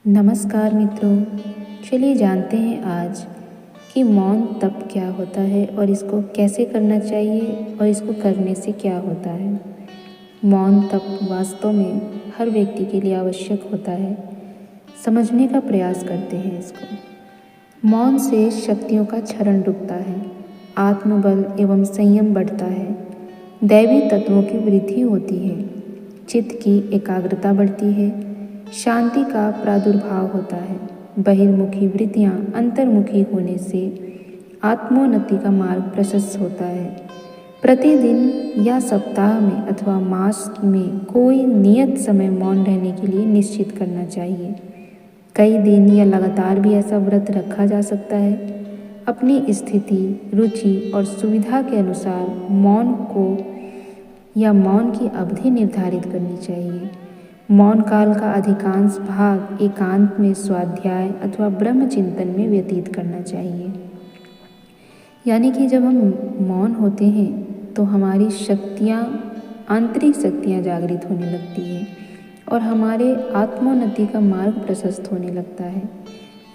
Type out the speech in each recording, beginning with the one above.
नमस्कार मित्रों, चलिए जानते हैं आज कि मौन तप क्या होता है और इसको कैसे करना चाहिए और इसको करने से क्या होता है। मौन तप वास्तव में हर व्यक्ति के लिए आवश्यक होता है। समझने का प्रयास करते हैं इसको। मौन से शक्तियों का क्षरण रुकता है, आत्मबल एवं संयम बढ़ता है, दैवी तत्वों की वृद्धि होती है, चित्त की एकाग्रता बढ़ती है, शांति का प्रादुर्भाव होता है। बहिर्मुखी वृत्तियाँ अंतर्मुखी होने से आत्मोन्नति का मार्ग प्रशस्त होता है। प्रतिदिन या सप्ताह में अथवा मास में कोई नियत समय मौन रहने के लिए निश्चित करना चाहिए। कई दिन या लगातार भी ऐसा व्रत रखा जा सकता है। अपनी स्थिति, रुचि और सुविधा के अनुसार मौन को या मौन की अवधि निर्धारित करनी चाहिए। मौन काल का अधिकांश भाग एकांत में स्वाध्याय अथवा ब्रह्म चिंतन में व्यतीत करना चाहिए। यानी कि जब हम मौन होते हैं तो हमारी शक्तियाँ, आंतरिक शक्तियाँ जागृत होने लगती हैं और हमारे आत्मोन्नति का मार्ग प्रशस्त होने लगता है।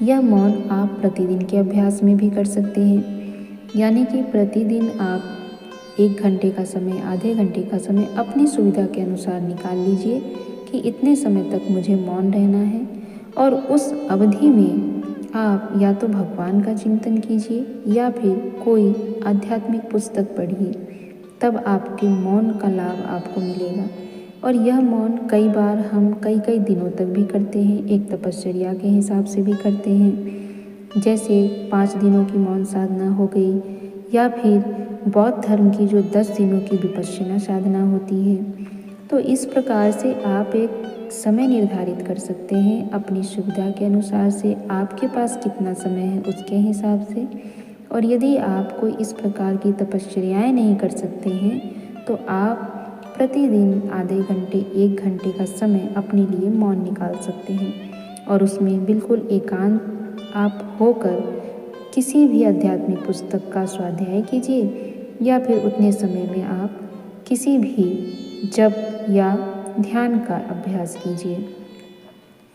यह मौन आप प्रतिदिन के अभ्यास में भी कर सकते हैं। यानी कि प्रतिदिन आप 1 घंटे का समय, आधे घंटे का समय अपनी सुविधा के अनुसार निकाल लीजिए कि इतने समय तक मुझे मौन रहना है, और उस अवधि में आप या तो भगवान का चिंतन कीजिए या फिर कोई आध्यात्मिक पुस्तक पढ़िए। तब आपके मौन का लाभ आपको मिलेगा। और यह मौन कई बार हम कई दिनों तक भी करते हैं, एक तपश्चर्या के हिसाब से भी करते हैं। जैसे 5 दिनों की मौन साधना हो गई, या फिर बौद्ध धर्म की जो 10 दिनों की विपश्यना साधना होती है। तो इस प्रकार से आप एक समय निर्धारित कर सकते हैं अपनी सुविधा के अनुसार से, आपके पास कितना समय है उसके हिसाब से। और यदि आप कोई इस प्रकार की तपश्चर्याएँ नहीं कर सकते हैं तो आप प्रतिदिन आधे घंटे, 1 घंटे का समय अपने लिए मौन निकाल सकते हैं, और उसमें बिल्कुल एकांत आप होकर किसी भी आध्यात्मिक पुस्तक का स्वाध्याय कीजिए, या फिर उतने समय में आप किसी भी जप या ध्यान का अभ्यास कीजिए।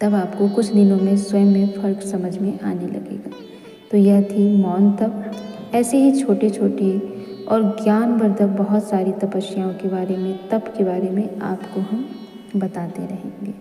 तब आपको कुछ दिनों में स्वयं में फ़र्क समझ में आने लगेगा। तो यह थी मौन तप। ऐसे ही छोटे छोटे और ज्ञानवर्धक बहुत सारी तपस्याओं के बारे में, तप के बारे में आपको हम बताते रहेंगे।